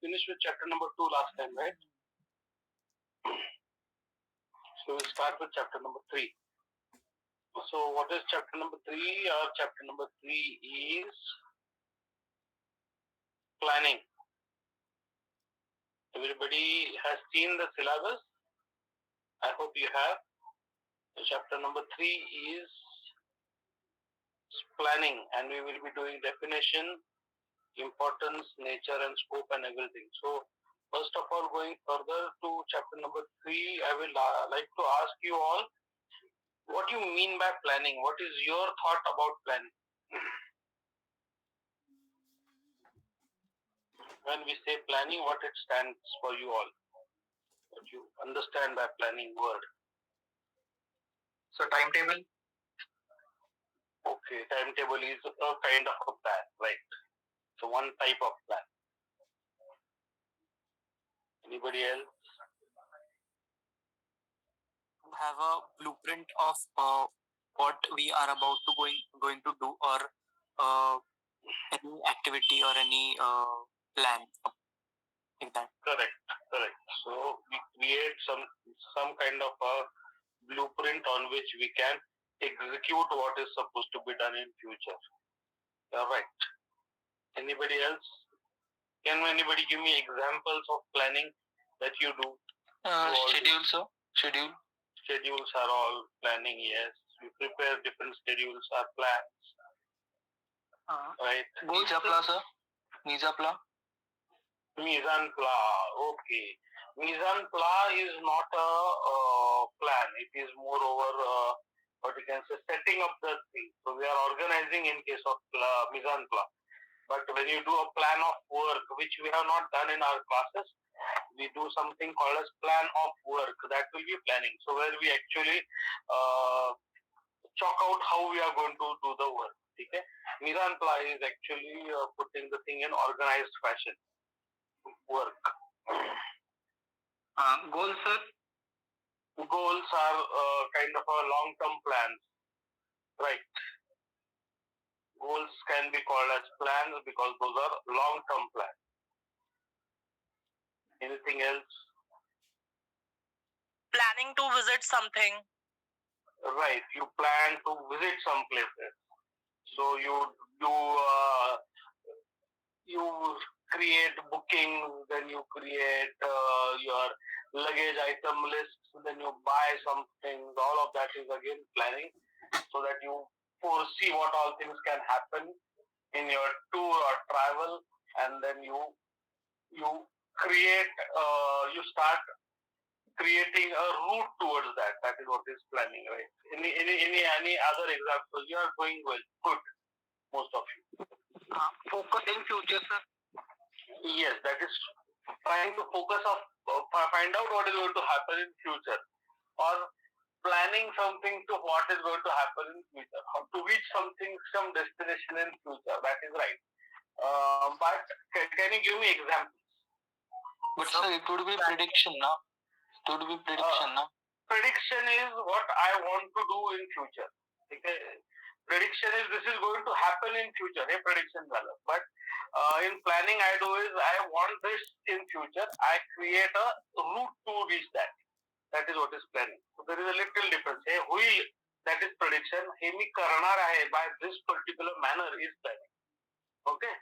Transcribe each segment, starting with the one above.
finished with chapter number 2 last time, right? So we'll start with chapter number 3. So what is chapter number 3? Chapter number 3 is planning. Everybody has seen the syllabus? I hope you have. So chapter number 3 is planning, and we will be doing definition, importance, nature and scope and everything. So first of all, going further to chapter number 3, I will like to ask you all what you mean by planning. What is your thought about planning? When we say planning, what it stands for you all? What you understand by planning word? So timetable. Okay, timetable is a kind of a plan, right? So one type of plan. Anybody else? To have a blueprint of what we are about to going to do, or any activity or any plan like that. Correct. So we create some kind of a blueprint on which we can execute what is supposed to be done in future. All right. Anybody else? Can anybody give me examples of planning that you do? Schedule, sir. Schedule. Schedules are all planning, yes. We prepare different schedules, our plans. Right. Nizapla, sir. Nizapla. Mise-en-pla. Okay. Mise-en-pla is not a plan. It is more over what you can say setting up the thing. So we are organizing in case of mise-en-pla. But when you do a plan of work, which we have not done in our classes, we do something called as plan of work. That will be planning. So where we actually chalk out how we are going to do the work. Okay? Mise-en-pla is actually putting the thing in organized fashion. Work. Goals, sir. Goals are kind of a long-term plans, right? Goals can be called as plans because those are long-term plans. Anything else? Planning to visit something. Right. You plan to visit some places. So you create bookings, then you create your luggage item list, then you buy something. All of that is again planning, so that you foresee what all things can happen in your tour or travel, and then you create, you start creating a route towards that. That is what is planning, right? Any other examples? You are going well. Good. Most of you. Focus in future, sir. Yes, that is trying to focus on find out what is going to happen in future, or planning something to what is going to happen in future, how to reach something, some destination in future. That is right. But can you give me examples? But sir, it would be prediction, now. It would be prediction, now. Prediction is what I want to do in future. Okay? Prediction is this is going to happen in future. Hey, prediction value. But in planning, I do is I want this in future. I create a route to reach that. That is what is planning. So there is a little difference. Hey, that is prediction. Hey, me karnar hai by this particular manner is planning. Okay.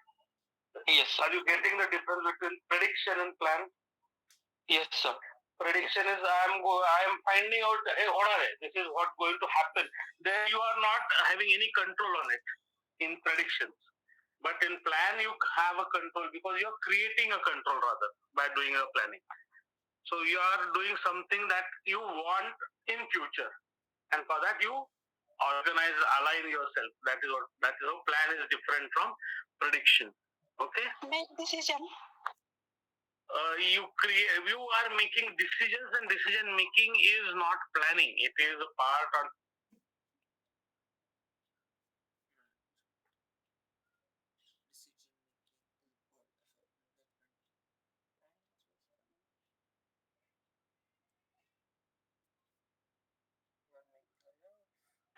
Yes, sir. Are you getting the difference between prediction and plan? Yes, sir. Prediction is I am finding out, hey, this is what going to happen. Then you are not having any control on it in predictions. But in plan, you have a control because you are creating a control rather by doing a planning. So you are doing something that you want in future, and for that you organize, align yourself. That is how plan is different from prediction. Okay. Make decision. You are making decisions, and decision making is not planning. It is a part of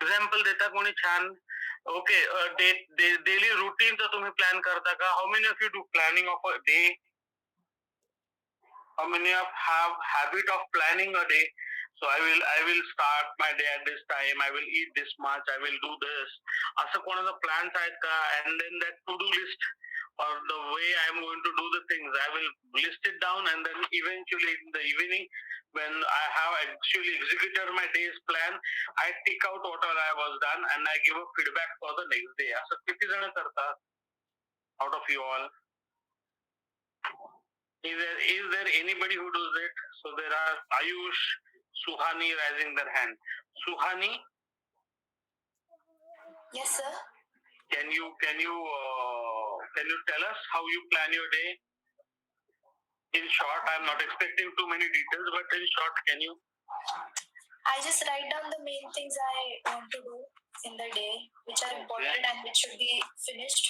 example देता कोणी छान. Okay, daily routine तर तुम्ही plan करता का? How many of you do planning of a day? How many of have habit of planning a day? So I will start my day at this time. I will eat this much. I will do this. असं कोणाचा plans आहेत का? And then that to-do list or the way I am going to do the things, I will list it down, and then eventually in the evening, when I have actually executed my day's plan, I tick out whatever I was done and I give a feedback for the next day. असं किती जण करतात out of you all? Is there anybody who does it? So there are Ayush, Suhani raising their hand. Suhani, Yes, sir. can you tell us how you plan your day? In short, I'm not expecting too many details, but in short, can you? I just write down the main things I want to do in the day, which are important and which should be finished.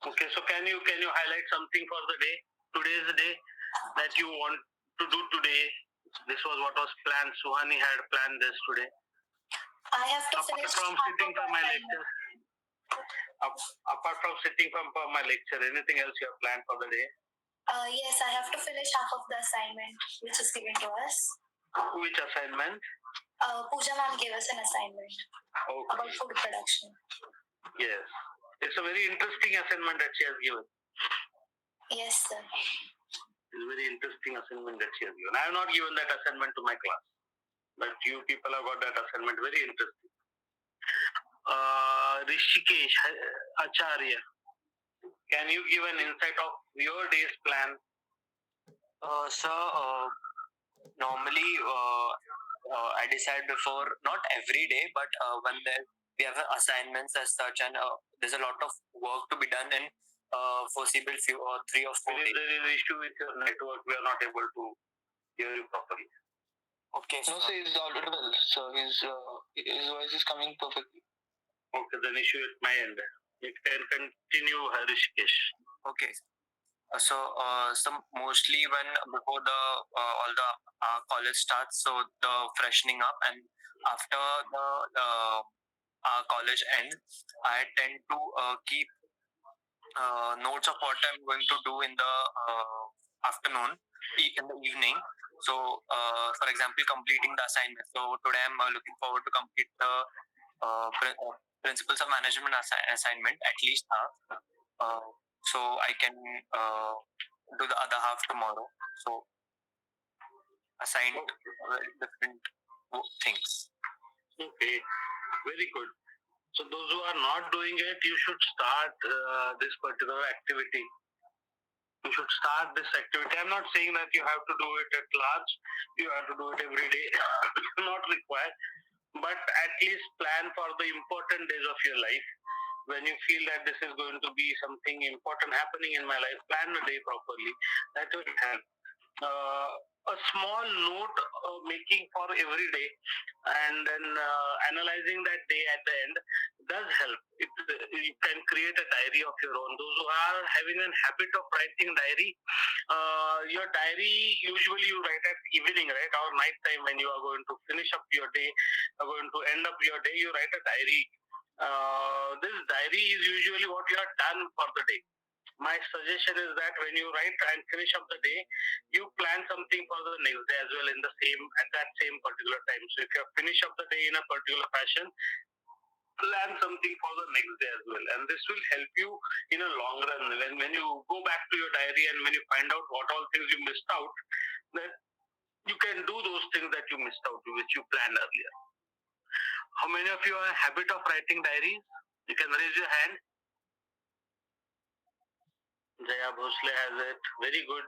Okay, so can you highlight something for the day? Today's day that you want to do today. This was what was planned. Suhani had planned this today. I have to Apart finish from half sitting of for the my assignment. lecture, apart from sitting for my lecture, anything else you have planned for the day? Yes, I have to finish half of the assignment which is given to us. Which assignment? Pooja ma'am gave us an assignment about Okay. food production. Yes. It's a very interesting assignment that she has given. Yes, sir. It's a very interesting assignment that she has given. I have not given that assignment to my class, but you people have got that assignment. Very interesting. Rishikesh Acharya, can you give an insight of your day's plan? Sir, normally I decide before, not every day, but when we have assignments as such, and there's a lot of work to be done in foreseeable few or 3 or 4 If days. there is an issue with your network, we are not able to hear you properly. Okay, No, sir, he's audible. So his voice is coming perfectly. Okay, then issue at my end. You can continue, Rishikesh. Okay. So mostly when before the all the college starts, so the freshening up, and after the college ends, I tend to keep notes of what I'm going to do in the afternoon, in the evening. So, for example, completing the assignment. So today I'm looking forward to complete the principles of management assignment, at least half. So I can do the other half tomorrow. So assigned different things. Okay, very good. So those who are not doing it, you should start this particular activity. You should start this activity. I'm not saying that you have to do it at large. You have to do it every day. Not required. But at least plan for the important days of your life. When you feel that this is going to be something important happening in my life, plan the day properly. That will help. A small note making for every day, and then analyzing that day at the end does help. You can create a diary of your own. Those who are having a habit of writing diary, your diary usually you write at evening, right, or night time, when you are going to finish up your day, are going to end up your day, you write a diary. This diary is usually what you have done for the day. My suggestion is that when you write and finish up the day, you plan something for the next day as well at that same particular time. So if you have finished up the day in a particular fashion, plan something for the next day as well. And this will help you in a long run. When you go back to your diary and when you find out what all things you missed out, that you can do those things that you missed out, which you planned earlier. How many of you are in habit of writing diaries? You can raise your hand. Jaya Bhosle has it. Very good.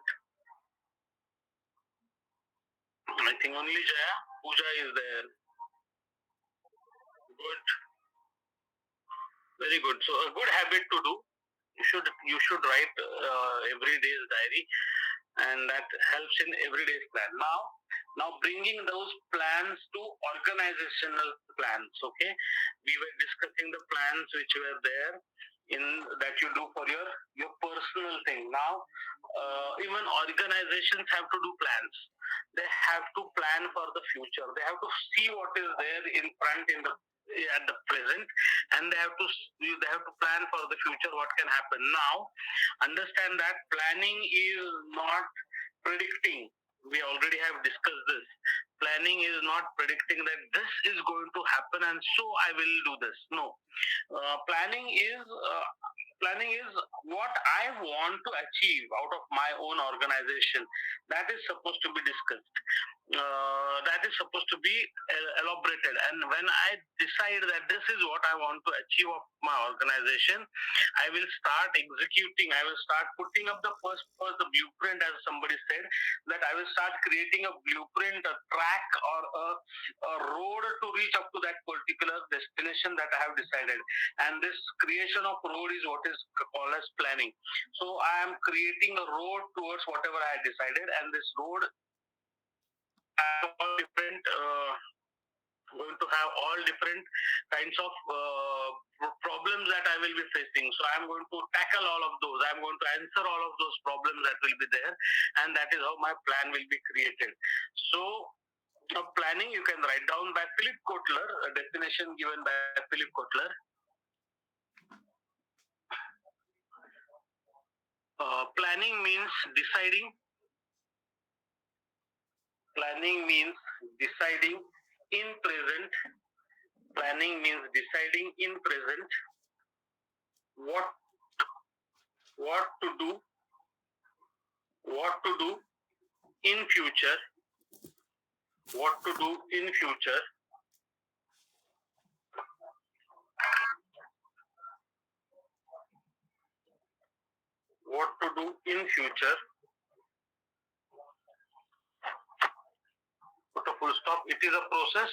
I think only Jaya. Pooja is there. Good. Very good. So a good habit to do. You should write every day's diary, and that helps in everyday's plan. Now bringing those plans to organizational plans. Okay, we were discussing the plans which were there in that you do for your personal thing. Now even organizations have to do plans. They have to plan for the future. They have to see what is there in front at the present, and they have to plan for the future, what can happen. Now understand that planning is not predicting. We already have discussed this. Planning is not predicting that this is going to happen and so I will do this. No. Planning is what I want to achieve out of my own organization. That is supposed to be discussed. That is supposed to be elaborated. And when I decide that this is what I want to achieve of my organization, I will start executing. I will start putting up the first the blueprint, as somebody said, that I will start creating a blueprint, a track, or a road to reach up to that particular destination that I have decided. And this creation of road is what is called as planning. So I am creating a road towards whatever I decided, and this road have all different going to have all different kinds of problems that I will be facing. So I'm going to tackle all of those. I'm going to answer all of those problems that will be there, and that is how my plan will be created. So planning, you can write down by Philip Kotler, a definition given by Philip Kotler. Planning means deciding. Planning means deciding in present. Planning means deciding in present what to do in future, what to do in future, what to do in future. Put a full stop. It is a process.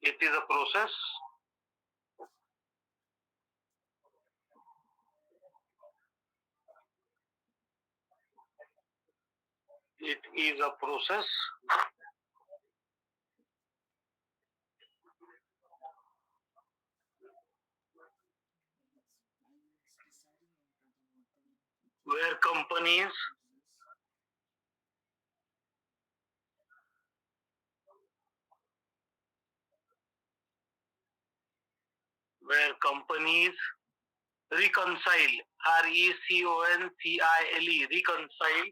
It is a process. It is a process where companies reconcile, reconcile,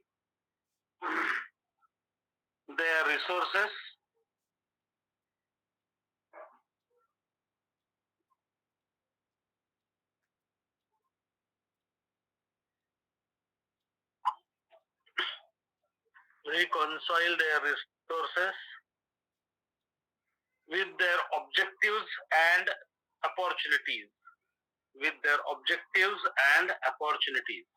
reconcile their resources with their objectives and opportunities. With their objectives and opportunities.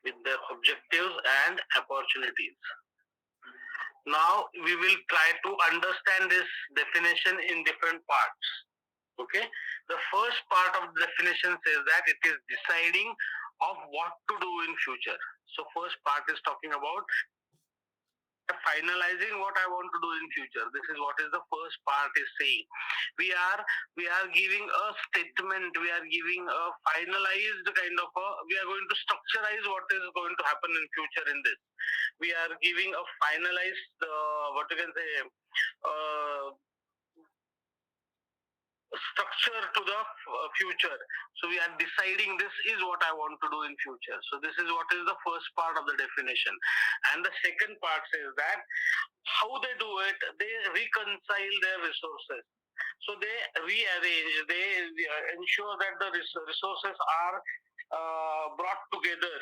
With their objectives and opportunities. Now we will try to understand this definition in different parts. Okay, the first part of the definition says that it is deciding of what to do in future. So first part is talking about finalizing what I want to do in future. This is what is the first part is saying. We are giving a statement. We are giving a finalized kind of we are going to structureize what is going to happen in future in this. We are giving a finalized what you can say structure to the future. So we are deciding this is what I want to do in future. So this is what is the first part of the definition. And the second part says that how they do it, they reconcile their resources. So they rearrange, they ensure that the resources are brought together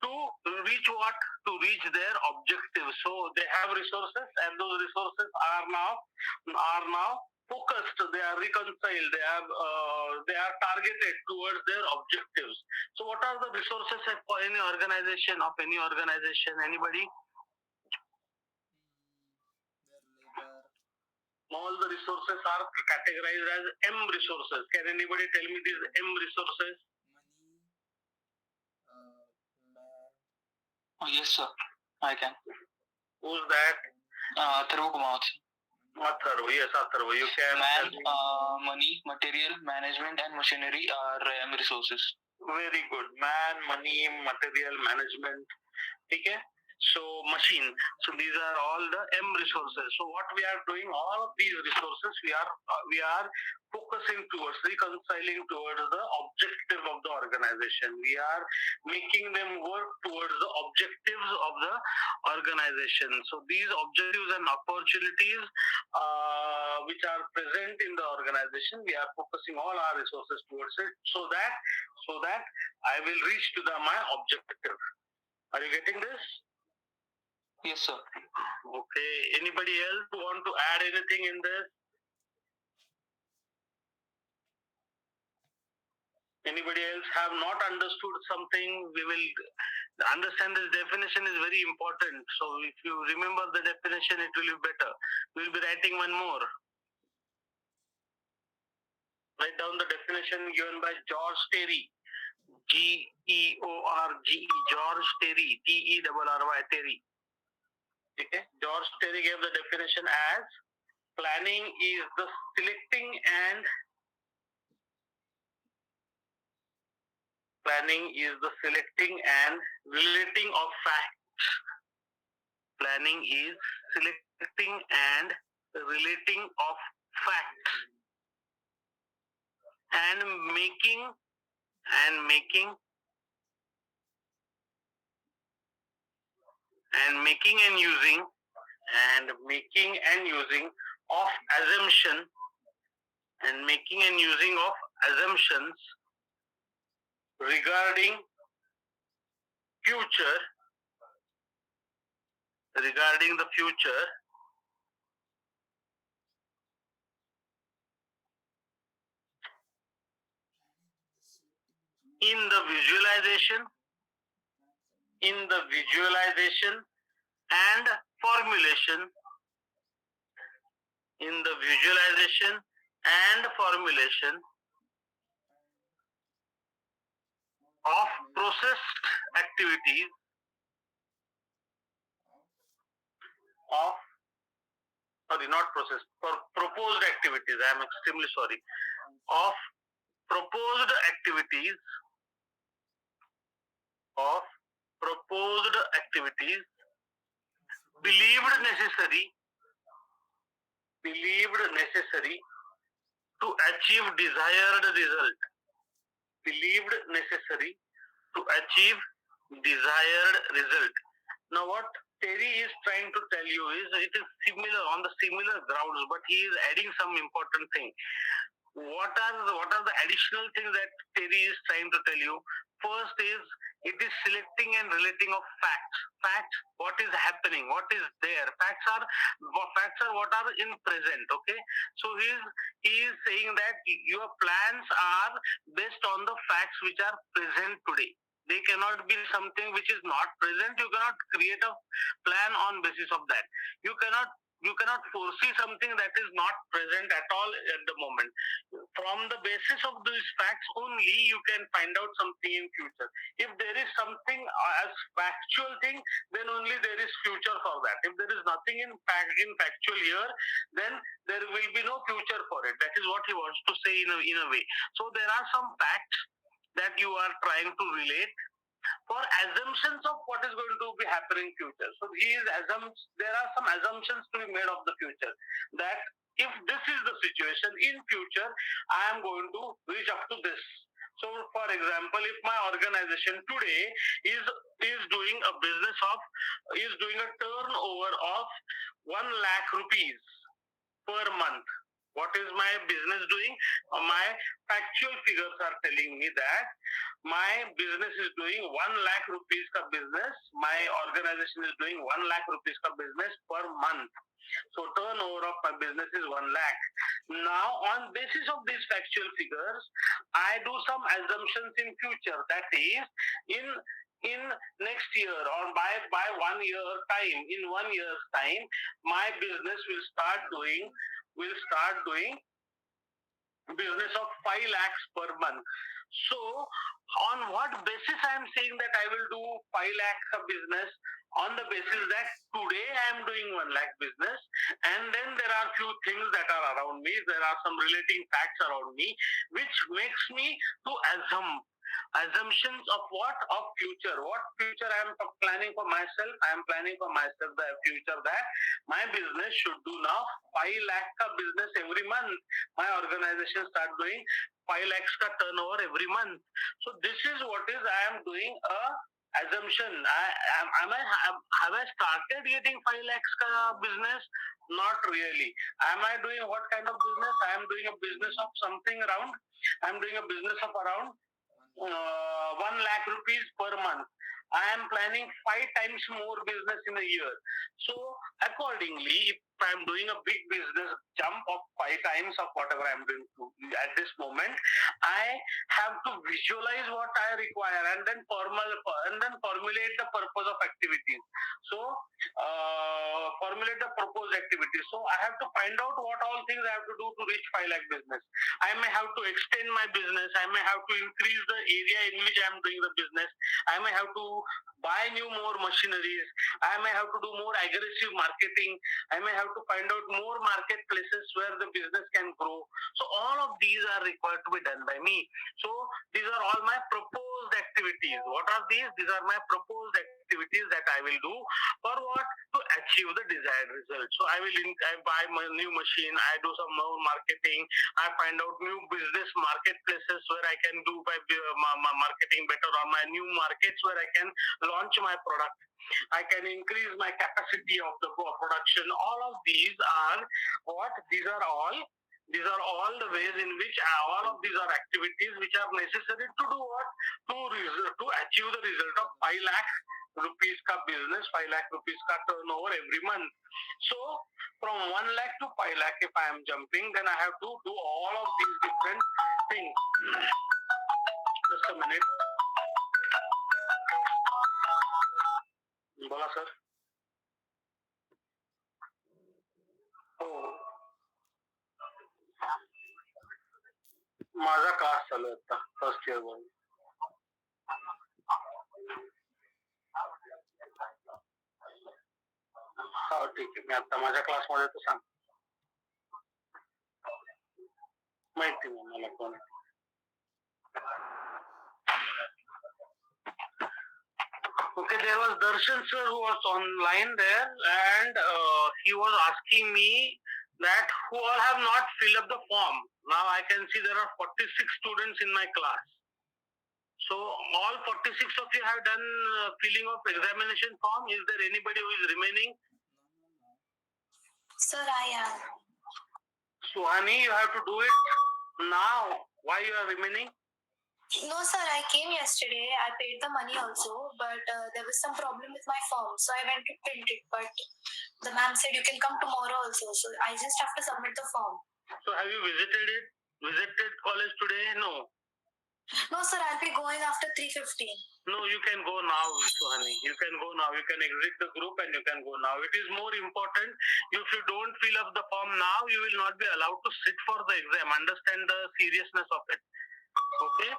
to reach what? To reach their objectives. So they have resources, and those resources are now focused, they are reconciled, they are targeted towards their objectives. So what are the resources for any organization, anybody? All the resources are categorized as M resources. Can anybody tell me these M resources? Oh, yes, sir. I can. Who's that? Atharva Kumar. Atharva, yes, Atharva. You can. Money, material, management, and machinery are M resources. Very good. Man, money, material, management. Okay. So machine. So these are all the M resources. So what we are doing, all of these resources, we are focusing towards, reconciling towards the objective of the organization. We are making them work towards the objectives of the organization. So these objectives and opportunities which are present in the organization, we are focusing all our resources towards it, so that I will reach to my objective. Are you getting this? Yes, sir. Okay. Anybody else want to add anything in this? Anybody else have not understood something? We will understand this definition is very important. So if you remember the definition, it will be better. We will be writing one more. Write down the definition given by George Terry. George, George Terry, Terry, Terry. Okay. George Terry gave the definition as planning is the selecting and relating of facts. Planning is selecting and relating of facts and making and using of assumption assumptions regarding the future in the visualization and formulation of processed activities proposed activities. I am extremely sorry. Of proposed activities believed necessary to achieve desired result. Now what Terry is trying to tell you is it is similar on the similar grounds, but he is adding some important thing. What are the additional things that Terry is trying to tell you? First is it is selecting and relating of facts. Facts, what is happening, what is there. Facts are what are in present. Okay, so he is saying that your plans are based on the facts which are present today. They cannot be something which is not present. You cannot create a plan on basis of that. You cannot foresee something that is not present at all at the moment. From the basis of these facts only, you can find out something in future. If there is something as factual thing, then only there is future for that. If there is nothing in factual here, then there will be no future for it. That is what he wants to say in a way. So there are some facts that you are trying to relate for assumptions of what is going to be happening in future. So there are some assumptions to be made of the future, that if this is the situation in future, I am going to reach up to this. So for example, if my organization today is doing a turnover of 1 lakh rupees per month, what is my business doing? My factual figures are telling me that my business is doing 1 lakh rupees ka business. My organization is doing 1 lakh rupees ka business per month. So turnover of my business is 1 lakh. Now on basis of these factual figures, I do some assumptions in future. That is, in next year or by 1 year time, in 1 year's time, my business will start doing business of 5 lakhs per month. So on what basis I am saying that I will do 5 lakhs of business? On the basis that today I am doing 1 lakh business, and then there are few things that are around me. There are some relating facts around me which makes me to assume assumptions of what? Of future. What future I am planning for myself? I am planning for myself the future that my business should do now 5 lakh ka business every month. My organization start doing 5 lakhs ka turnover every month. So this is what is I am doing a assumption. Have I started getting 5 lakhs ka business? Not really. Am I doing what kind of business? I am doing a business of something around. I am doing a business of around 1 lakh rupees per month. I am planning 5 times more business in a year. So accordingly, if I am doing a big business jump of 5 times of whatever I am doing at this moment, I have to visualize what I require and then formulate the purpose of activities. So formulate the proposed activities. So I have to find out what all things I have to do to reach 5 lakh business. I may have to extend my business. I may have to increase the area in which I am doing the business. I may have to buy more machineries. I may have to do more aggressive marketing. I may have to find out more marketplaces where the business can grow. So all of these are required to be done by me. So these are all my proposed activities. What are these? These are my proposed activities that I will do for what? To achieve the desired result. So I buy my new machine. I do some more marketing. I find out new business marketplaces where I can do by marketing better, or my new markets where I can launch my product. I can increase my capacity of the production. All of these are what? These are all the ways in which all of these are activities which are necessary to do what? To achieve the result of 5 lakh rupees ka business, 5 lakh rupees ka turnover every month. So from 1 lakh to 5 lakh, if I am jumping, then I have to do all of these different things. Just a minute. बोला sir. हो, माझा class चालू आहे आता first year मध्ये. हो ठीक आहे, मी आता माझ्या क्लासमध्ये तर सांग. माहिती नाही मला कोण आहे. Okay, there was Darshan sir who was online there, and he was asking me that who all have not filled up the form. Now I can see there are 46 students in my class. So all 46 of you have done filling of examination form. Is there anybody who is remaining? Sir, I am. Suhani, you have to do it now. Why you are remaining? No, sir, I came yesterday. I paid the money also, but there was some problem with my form, so I went to print it. But the ma'am said you can come tomorrow also, so I just have to submit the form. So have you visited it? Visited college today? No. No, sir, I'll be going after 3:15. No, you can go now, Suhani. You can go now. You can exit the group and you can go now. It is more important. If you don't fill up the form now, you will not be allowed to sit for the exam. Understand the seriousness of it. Okay?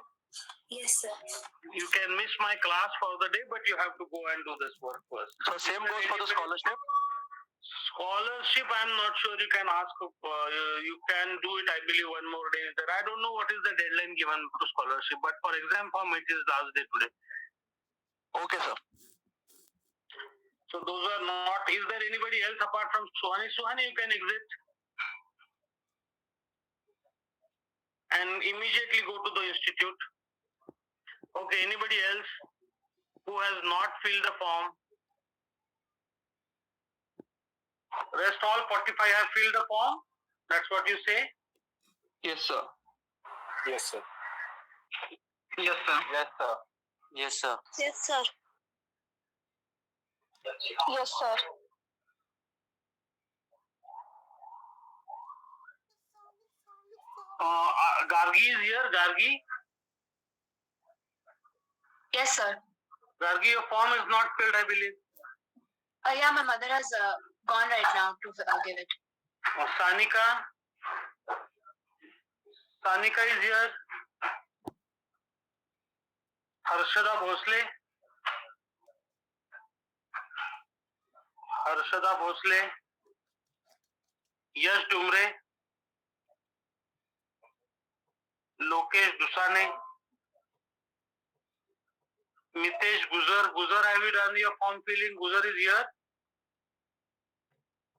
Yes, sir. You can miss my class for the day, but you have to go and do this work first. So same goes for the scholarship? Scholarship, I'm not sure. You can ask. You can do it, I believe, one more day. I don't know what is the deadline given to scholarship, but for exam form, it is last day today. Okay, sir. So those are not. Is there anybody else apart from Suhani? Suhani, you can exit and immediately go to the institute. Okay, anybody else who has not filled the form? Rest all 45 have filled the form. That's what you say? Yes, sir. Yes, sir. Yes, sir. Yes, sir. Yes, sir. Yes, sir. Yes, sir. Gargi is here. Gargi? Yes, sir. Gargi, your form is not filled, I believe. Yeah, my mother has gone right now to give it. Sanika? Sanika is here. Harshada Bhosle? Harshada Bhosle? Yash Dumre? Lokesh Dusane? Mitesh Guzar. Guzar, have you done your form filling? Guzar is here?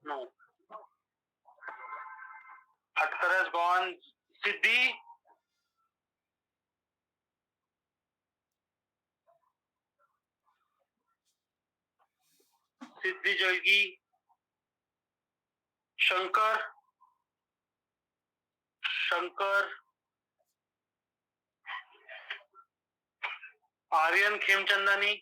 No. Akhtar has gone. Siddhi? Siddhi Jalgi? Shankar? Shankar? Aryan Khemchandani?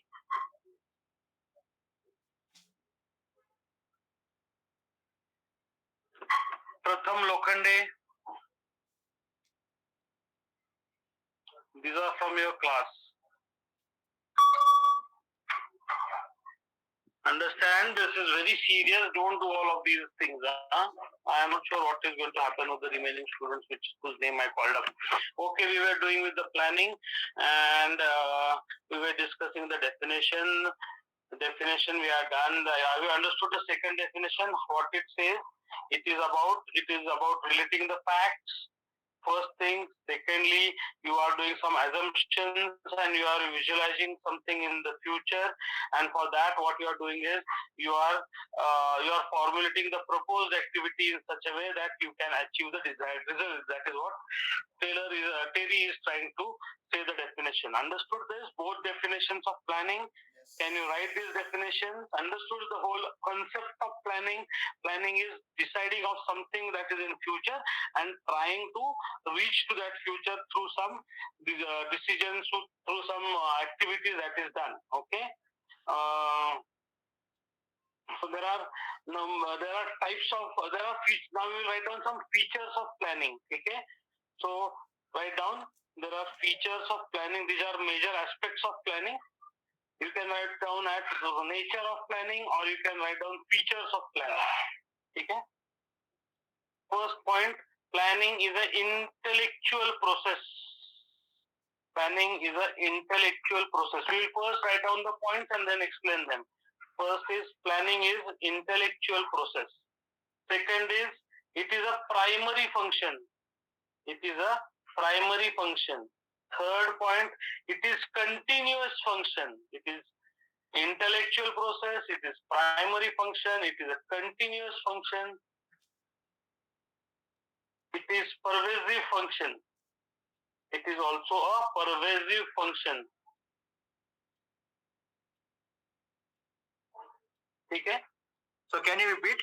Pratham Lokhande? These are from your class. Understand, this is very serious. Don't do all of these things. I am not sure what is going to happen with the remaining students whose name I called up. Okay, we were doing with the planning and we were discussing the definition. The definition we are done. Have you understood the second definition? What it says? It is about relating the facts. First thing. Secondly, you are doing some assumptions and you are visualizing something in the future. And for that, what you are doing is you are formulating the proposed activity in such a way that you can achieve the desired result. That is what Terry is trying to say the definition. Understood this? Both definitions of planning. Can you write these definitions? Understood the whole concept of planning? Planning is deciding of something that is in future and trying to reach to that future through some decisions, through some activity that is done. Okay. So there are types of now we will write down some features of planning. Okay. So write down there are features of planning. These are major aspects of planning. You can write down as the nature of planning or you can write down features of planning. Okay. First point, planning is an intellectual process. Planning is an intellectual process. We will first write down the points and then explain them. First is planning is intellectual process. Second is it is a primary function. It is a primary function. Third point, it is continuous function. It is intellectual process, it is primary function, it is a continuous function, it is pervasive function. It is also a pervasive function. Okay? So can you repeat?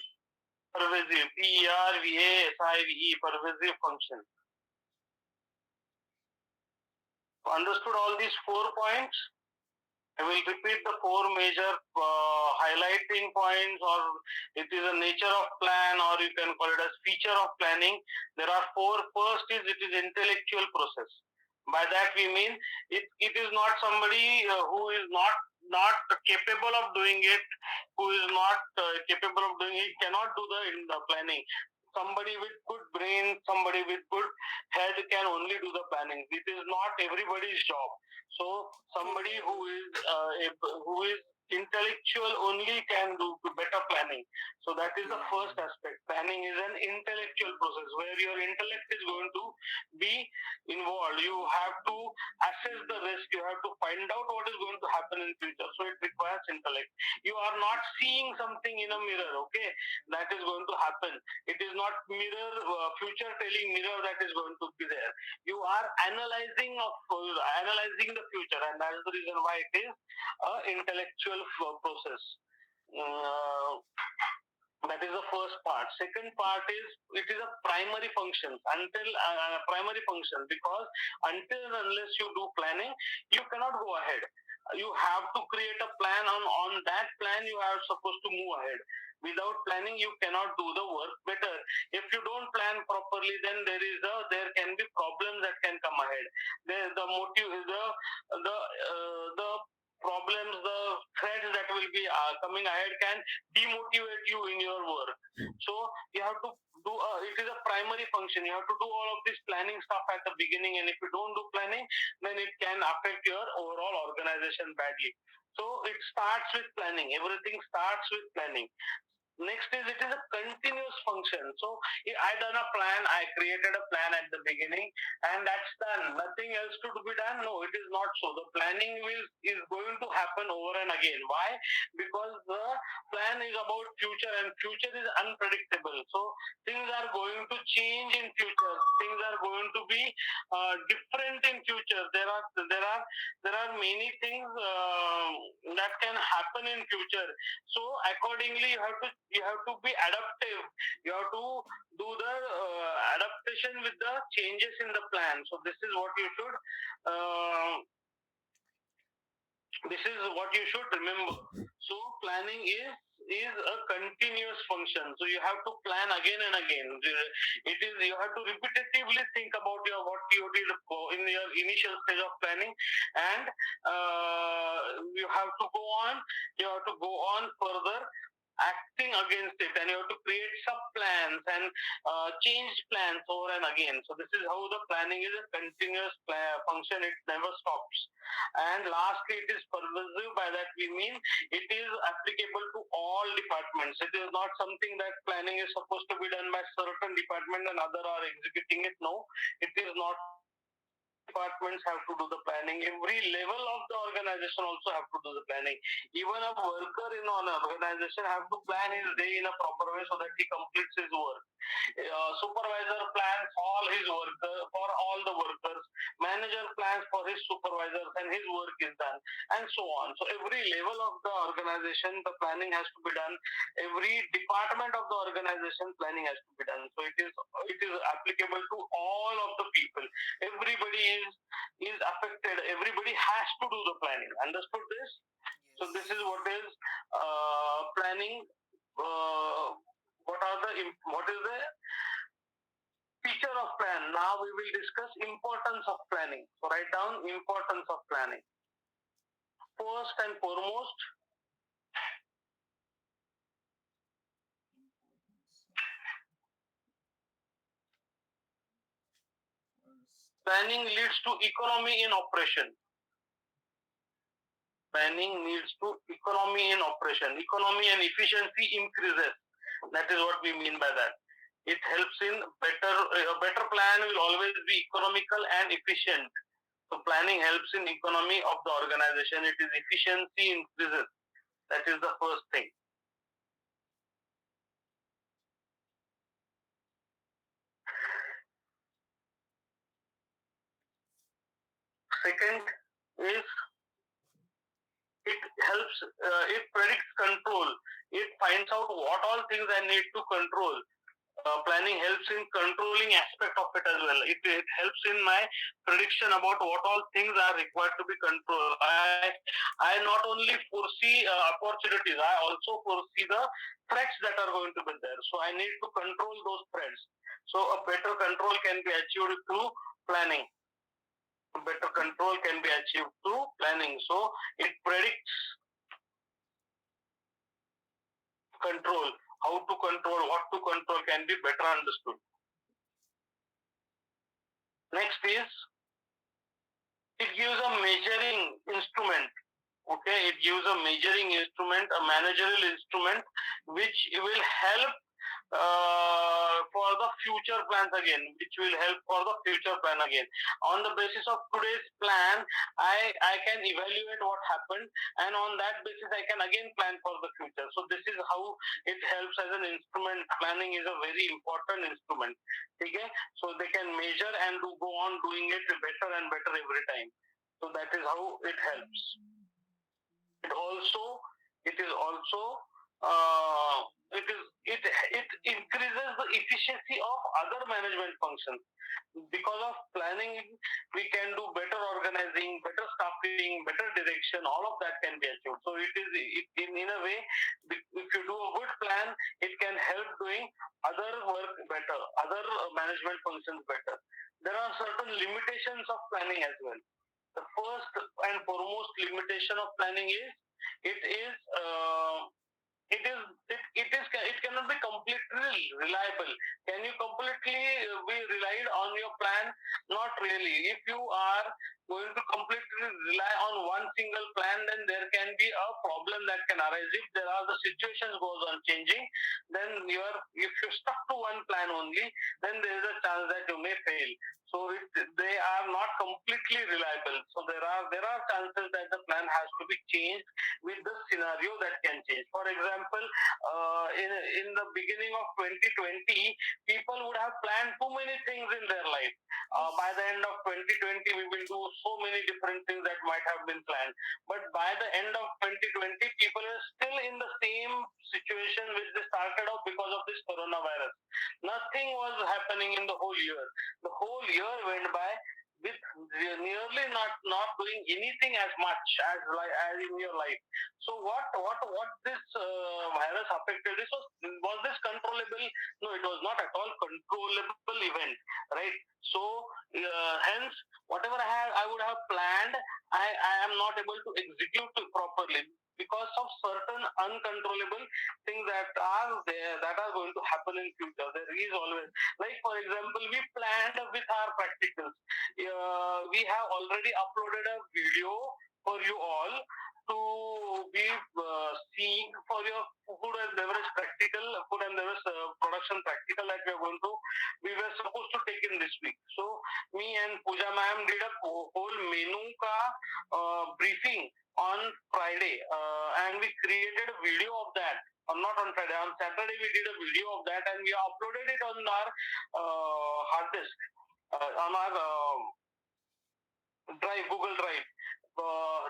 Pervasive. P-E-R-V-A-S-I-V-E. Pervasive function. Understood all these 4 points? I will repeat the 4 major highlighting points, or it is a nature of plan, or you can call it as feature of planning. There are 4. First is it is intellectual process. By that we mean it is not somebody who is not capable of doing it, who is not capable of doing it, cannot do the planning. Somebody with good brain, somebody with good head can only do the planning. This is not everybody's job. So somebody who is intellectual only can do better planning. So that is the first aspect. Planning is an intellectual process where your intellect is going to be involved. You have to assess the risk. You have to find out what is going to happen in future. So it requires intellect. You are not seeing something in a mirror, okay, that is going to happen. It is not future telling mirror that is going to be there. You are analyzing the future, and that is the reason why it is an intellectual process. That is the first part. Second part is it is a primary function because until and unless you do planning, you cannot go ahead. You have to create a plan. On that plan you are supposed to move ahead. Without planning you cannot do the work better. If you don't plan properly, then there can be problems that can come ahead. The problems, the threats that will be coming ahead can demotivate you in your work. So you have to do it is a primary function. You have to do all of this planning stuff at the beginning, and if you don't do planning, then it can affect your overall organization badly. So it starts with planning. Everything starts with planning. Next is it is a continuous function. So I done a plan, I created a plan at the beginning, and that's done. Nothing else to be done. No, it is not so. The planning is going to happen over and again. Why? Because the plan is about future, and future is unpredictable. So things are going to change in future. Things are going to be different in future. There are many things that can happen in future. So accordingly, you have to be adaptive. You have to do the adaptation with the changes in the plan. So uh, this is what you should remember. So planning is a continuous function. So you have to plan again and again. It is you have to repetitively think about what you did in your initial stage of planning, and you have to go on. You have to go on further, acting against it, and you have to create sub plans and change plans over and again. So this is how the planning is a continuous function. It never stops. And lastly, it is pervasive. By that we mean it is applicable to all departments. It is not something that planning is supposed to be done by certain department and other are executing it. No, it is not. Departments have to do the planning. Every level of the organization also have to do the planning. Even a worker in an organization have to plan his day in a proper way so that he completes his work. Supervisor plans all his worker for all the workers. Manager plans for his supervisors and his work is done, and so on. So every level of the organization, the planning has to be done. Every department of the organization, planning has to be done. So it is applicable to all of the people. Everybody is affected. Everybody has to do the planning. Understood this? So this is what is planning. What is the feature of plan? Now we will discuss importance of planning. So write down importance of planning. First and foremost, planning leads to economy in operation. Planning leads to economy in operation. Economy and efficiency increases. That is what we mean by that. It helps in a better plan will always be economical and efficient. So planning helps in economy of the organization. It is efficiency increases. That is the first thing. Second is it predicts control. It finds out what all things I need to control. Planning helps in controlling aspect of it as well. It helps in my prediction about what all things are required to be controlled. I not only foresee opportunities, I also foresee the threats that are going to be there. So I need to control those threats. So a better control can be achieved through planning. Better control can be achieved through planning. So it predicts control. How to control, what to control can be better understood. Next is it gives a measuring instrument. Okay, it gives a measuring instrument, a managerial instrument, which will help for the future plans again, which will help for the future plan again. On the basis of today's plan, I can evaluate what happened, and on that basis, I can again plan for the future. So this is how it helps as an instrument. Planning is a very important instrument. Okay, so they can measure and go on doing it better and better every time. So that is how it helps. It is also it increases the efficiency of other management functions. Because of planning, we can do better organizing, better staffing, better direction. All of that can be achieved. So in a way, if you do a good plan, it can help doing other work better, other management functions better. There are certain limitations of planning as well. The first and foremost limitation of planning is it is it cannot be completely reliable. Can you completely be relied on your plan? Not really. If you are going to completely rely on one single plan, then there can be a problem that can arise. If there are the situations goes on changing, then if you're stuck to one plan only, then there is a chance that you may fail. So they are not completely reliable. So there are chances that the plan has to be changed with the scenario that can change. For example, in the beginning of 2020, people would have planned too many things in their life. By the end of 2020, we will do so many different things that might have been planned. But by the end of 2020, people are still in the same situation which they started off because of this coronavirus. Nothing was happening in the whole year. The whole year went by with nearly not doing anything as much as in your life. So what this virus affected? Was this controllable? No, it was not at all controllable event, right? So hence, whatever I would have planned, I am not able to execute properly because of certain uncontrollable things that are there that are going to happen in future. There is always, like for example, we planned with our practicals. We have already uploaded a video for you all to be seeing for your food and beverage practical, food and beverage production practical that we were supposed to take in this week. So me and Pooja ma'am did a whole menu briefing on Friday, and we created a video of that. Or not on Friday, on Saturday we did a video of that, and we uploaded it on our hard disk, on our Google Drive.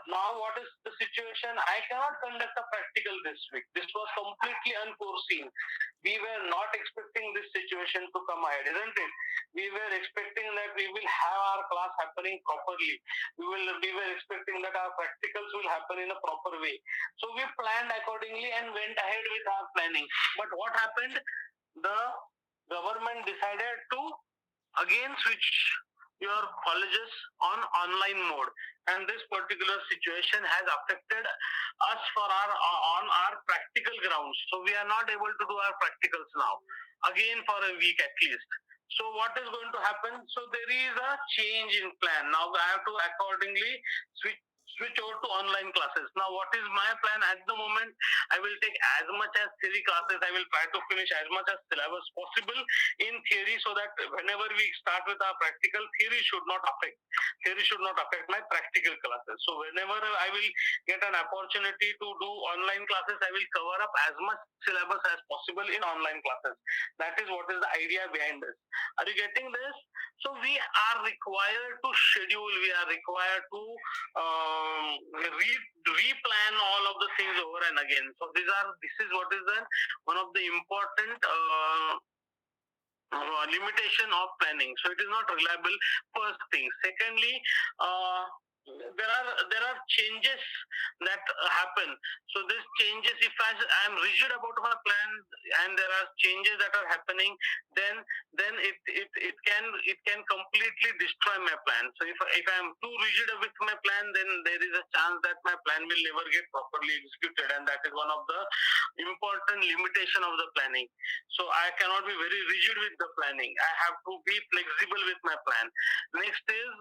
Now what is the situation? I cannot conduct a practical this week. This was completely unforeseen. We were not expecting this situation to come ahead, isn't it? We were expecting that we will have our class happening properly. We were expecting that our practicals will happen in a proper way. So we planned accordingly and went ahead with our planning. But what happened? The government decided to again switch your colleges on online mode, and this particular situation has affected us for our practical grounds. So we are not able to do our practicals now again for a week at least. So what is going to happen? So there is a change in plan. Now I have to accordingly switch over to online classes. Now what is my plan at the moment? I will take as much as theory classes. I will try to finish as much as syllabus possible in theory, so that whenever we start with our practical, theory should not affect my practical classes. So whenever I will get an opportunity to do online classes, I will cover up as much syllabus as possible in online classes. That is what is the idea behind this. Are you getting this? So we are required to schedule, we are required to replan all of the things over and again. So this is what is one of the important limitation of planning. So it is not reliable, first thing. Secondly, there are changes that happen. So these changes, if I am rigid about my plan and there are changes that are happening, then it can completely destroy my plan. So if I am too rigid with my plan, then there is a chance that my plan will never get properly executed, and that is one of the important limitation of the planning. So I cannot be very rigid with the planning. I have to be flexible with my plan. Next is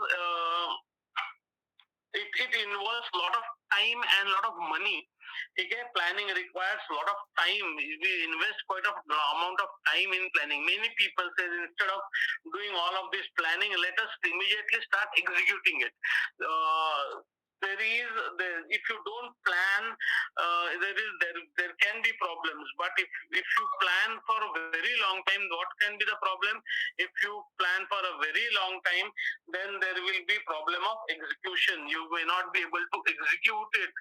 it involves a lot of time and a lot of money. Okay, planning requires a lot of time. We invest quite a amount of time in planning. Many people say instead of doing all of this planning, let us immediately start executing it. If you don't plan, there can be problems. But if you plan for a very long time, what can be the problem? If you plan for a very long time, then there will be problem of execution. You may not be able to execute it.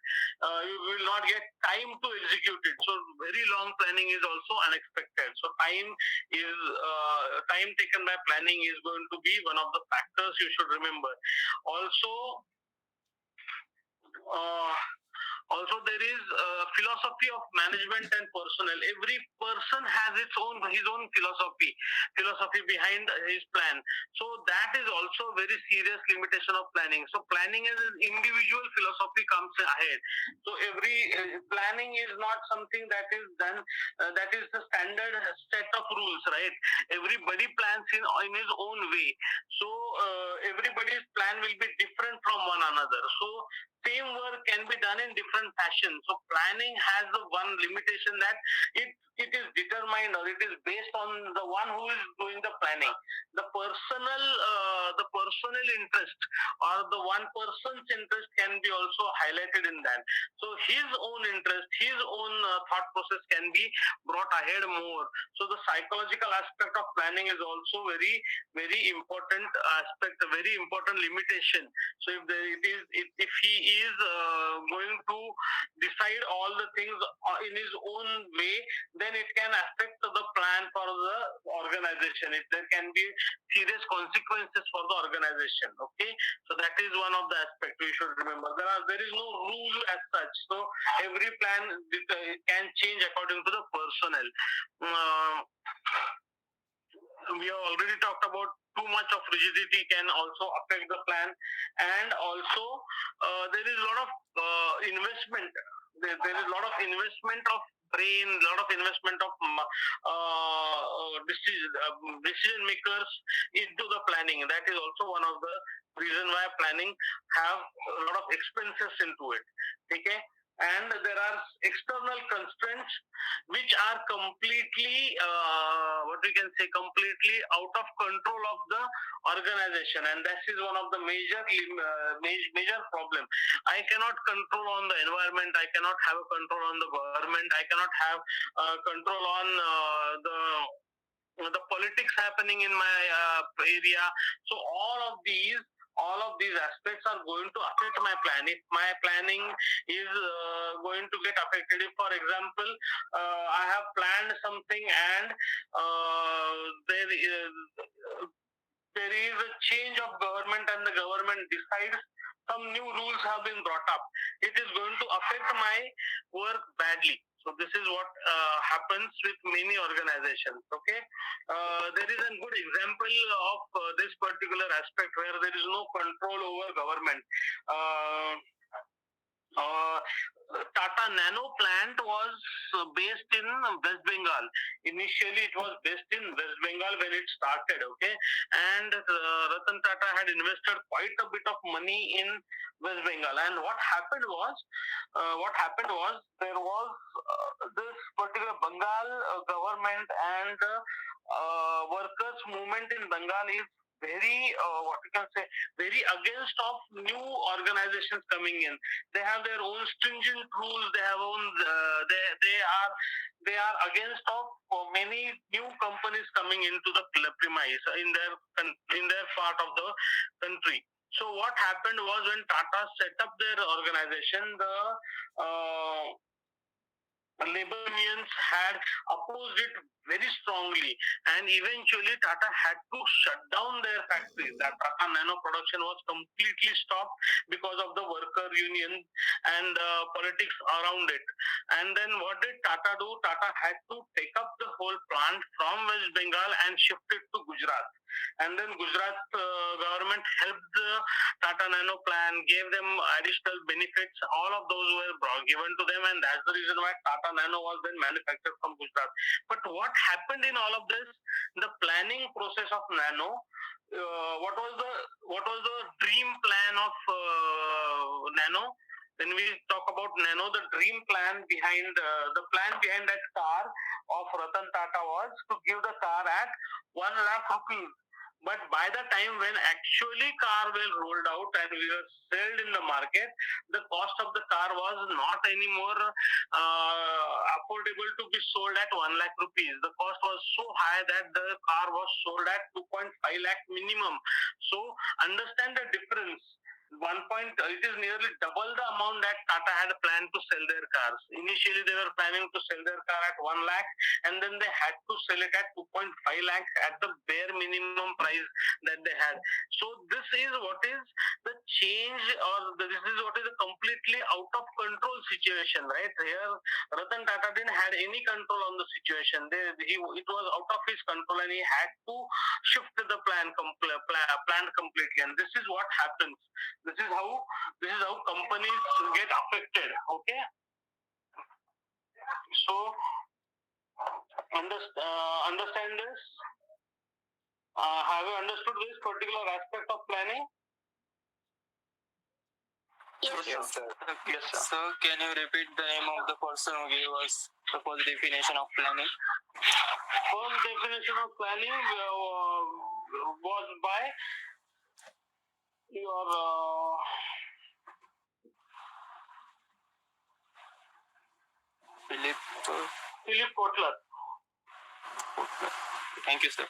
You will not get time to execute it. So very long planning is also unexpected. So time taken by planning is going to be one of the factors you should remember. Also, there is a philosophy of management and personnel. Every person has his own philosophy behind his plan. So that is also a very serious limitation of planning. So planning as an individual philosophy comes ahead. So every planning is not something that is done. That is the standard set of rules, right? Everybody plans in his own way. So everybody's plan will be different from one another. So same work can be done in different fashions. So planning has the one limitation that it is determined, or it is based on the one who is doing the planning. The personal interest, or the one person's interest, can be also highlighted in that. So his own interest, his own thought process can be brought ahead more. So the psychological aspect of planning is also very important aspect, a very important limitation. So if he is going to decide all the things in his own way, then it can affect the plan for the organization. There can be serious consequences for the organization. Okay, so that is one of the aspects we should remember. There is no rule as such. So every plan can change according to the personnel. We have already talked about too much of rigidity can also affect the plan, and also there is a lot of investment. There is a lot of investment of brain, a lot of investment of decision makers into the planning. That is also one of the reason why planning have a lot of expenses into it. Okay. And there are external constraints which are completely completely out of control of the organization, and that is one of the major problem. I cannot control on the environment, I cannot have a control on the government, I cannot have control on the politics happening in my area. So all of these aspects are going to affect my plan. If my planning is going to get affected, if for example I have planned something, and there is a change of government, and the government decides some new rules have been brought up, it is going to affect my work badly. So this is what happens with many organizations. Okay, there is a good example of this particular aspect where there is no control over government. Tata Nano plant was based in West Bengal. Initially, it was based in West Bengal when it started. Okay, and Ratan Tata had invested quite a bit of money in West Bengal. And what happened was there was this particular Bengal government, and workers' movement in Bengal is very very against of new organizations coming in. They have their own stringent rules. They have own they are against of many new companies coming into the premise in their part of the country. So what happened was, when Tata set up their organization, the labor unions had opposed it very strongly, and eventually Tata had to shut down their factories. That Tata Nano production was completely stopped because of the worker union and politics around it. And then what did Tata do? Tata had to take up the whole plant from West Bengal and shift it to Gujarat. And then Gujarat government helped the Tata Nano plan, gave them additional benefits. All of those were given to them, and that's the reason why Tata Nano was then manufactured from Gujarat. But what happened in all of this? The planning process of Nano. What was the dream plan of Nano? When we talk about Nano, the dream plan behind that car of Ratan Tata was to give the car at 1 lakh rupees. But by the time when actually car were rolled out and we were sold in the market, the cost of the car was not anymore affordable to be sold at 1 lakh rupees. The cost was so high that the car was sold at 2.5 lakh minimum. So understand the difference. it is nearly double the amount that Tata had planned to sell their cars. Initially, they were planning to sell their car at 1 lakh, and then they had to sell it at 2.5 lakhs at the bare minimum price that they had. So this is what is the change, this is what is a completely out of control situation, right? Here, Ratan Tata didn't had any control on the situation. It was out of his control, and he had to shift the plan completely. And this is what happens. This is how companies get affected. Okay, so understand this. Have you understood this particular aspect of planning? Yes. sir. Yes, sir. Sir, can you repeat the name of the person who gave us the first definition of planning? First definition of planning was by your Philip Kotler. Thank you, sir.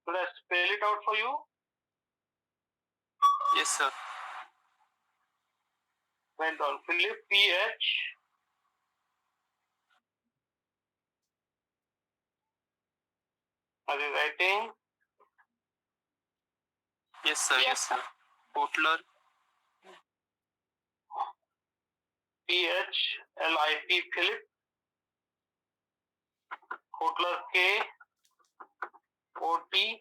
Should I spell it out for you? Yes, sir. Went on. Philip, PH. Are you writing? Yes, sir. Yes, sir. Kotler. PHLIP, Philip. Kotler, KOTLER.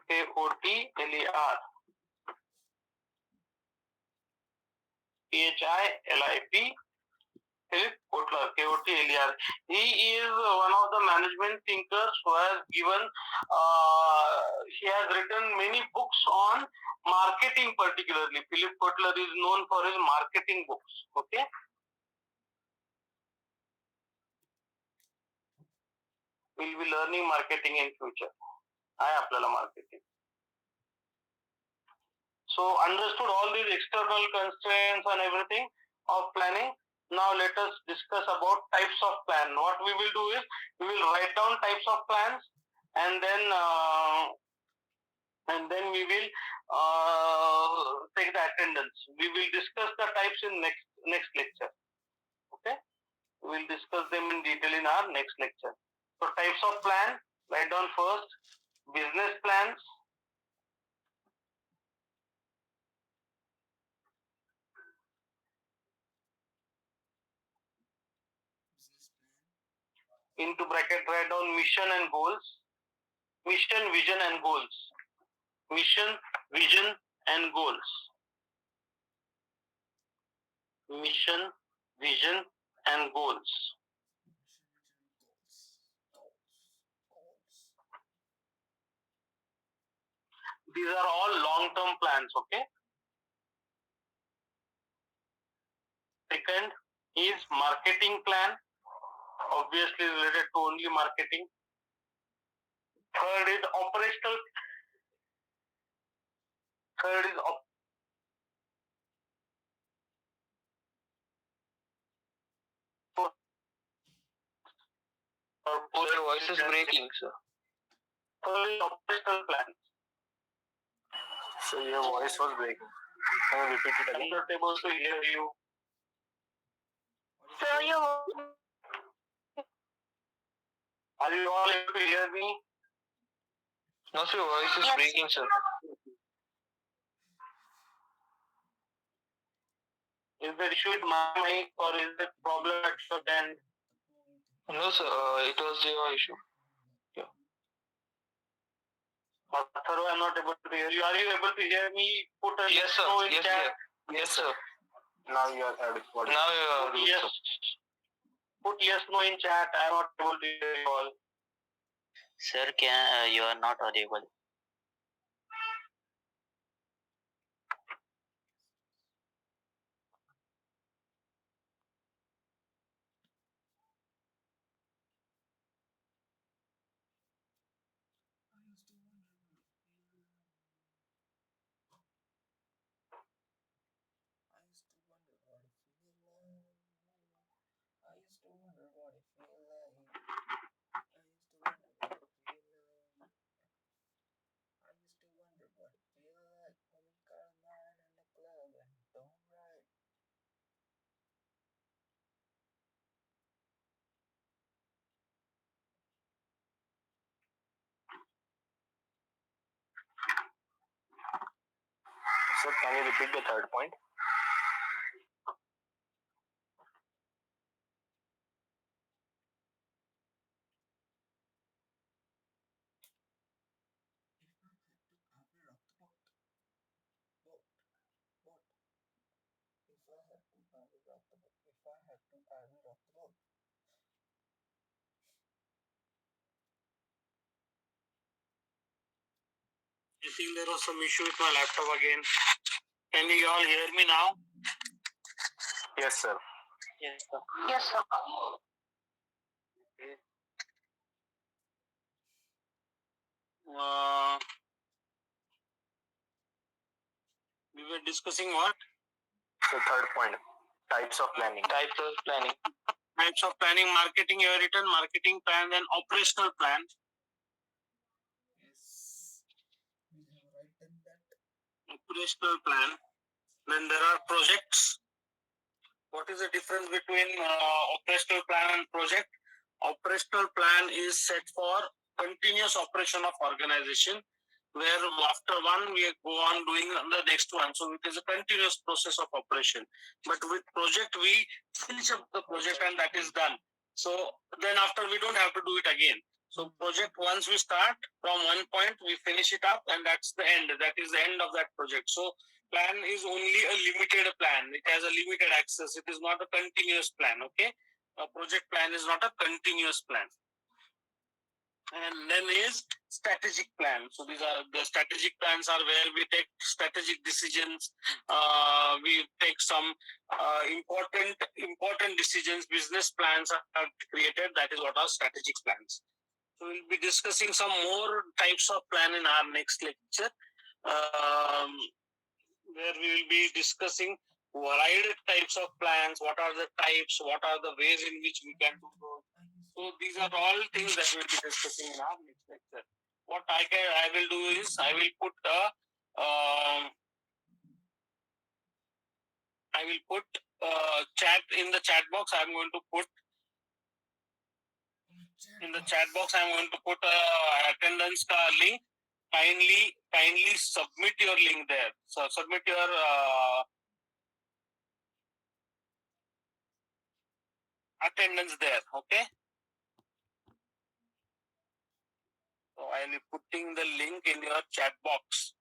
KOTLER. PHILIP. Philip Kotler, KOTLER. He is one of the management thinkers who has he has written many books on marketing particularly. Philip Kotler is known for his marketing books. Okay. We'll be learning marketing in future. आपल्याला marketing. So understood all these external constraints and everything of planning. Now let us discuss about types of plan. What we will do is we will write down types of plans, and then we will take the attendance. We will discuss the types in next lecture. Okay, we will discuss them in detail in our next lecture. So types of plan, write down first business plans. Into bracket write down mission and goals. Mission, vision and goals. Mission, vision and goals. Mission, vision and goals. These are all long-term plans, okay? Second is marketing plan, obviously related to only marketing. Third is operational. Third is Your voice is breaking, sir. Third is operational plan. So your voice was breaking. Can you repeat it I'm again? not able to hear you. So you Are you all able to hear me? No, sir, your voice is Yes. breaking, sir. Is there issue with my mic or is it problem at your end? No, sir, it was your issue. Atharva, I'm not able to hear you. Are you able to hear me? Put a Yes, sir. no in Yes, chat. Yes, sir. Now you are audible. Now you are Put good, yes. sir. Put yes, no in chat. I'm not able to hear you all. Sir, you are not audible. So can you repeat the third point? I think there was some issue with my laptop again. Can you all hear me now? Yes, sir. Yes, sir. Yes, sir. We were discussing what? The third point. Types of planning. Types of planning. Types of planning, marketing, you have written marketing plan, then operational plan. Operational plan. Then there are projects. What is the difference between operational plan and project? Operational plan is set for continuous operation of organization, where after one we go on doing the next one. So it is a continuous process of operation. But with project we finish up the project and that is done. So then after we don't have to do it again. So project, once we start from one point, we finish it up and that's the end. That is the end of that project. So plan is only a limited plan. It has a limited access. It is not a continuous plan. Okay. A project plan is not a continuous plan. And then is strategic plan. So these are the strategic plans are where we take strategic decisions. We take some important decisions. Business plans are created. That is what are strategic plans. So we'll be discussing some more types of plan in our next lecture, where we will be discussing varied types of plans. What are the types? What are the ways in which we can do those? So these are all things that we'll be discussing in our next lecture. What I will do is I will put chat in the chat box. I'm going to put in the chat box. I'm going to put attendance link. Kindly submit your link there. So submit your attendance there. Okay. So I'll be putting the link in your chat box.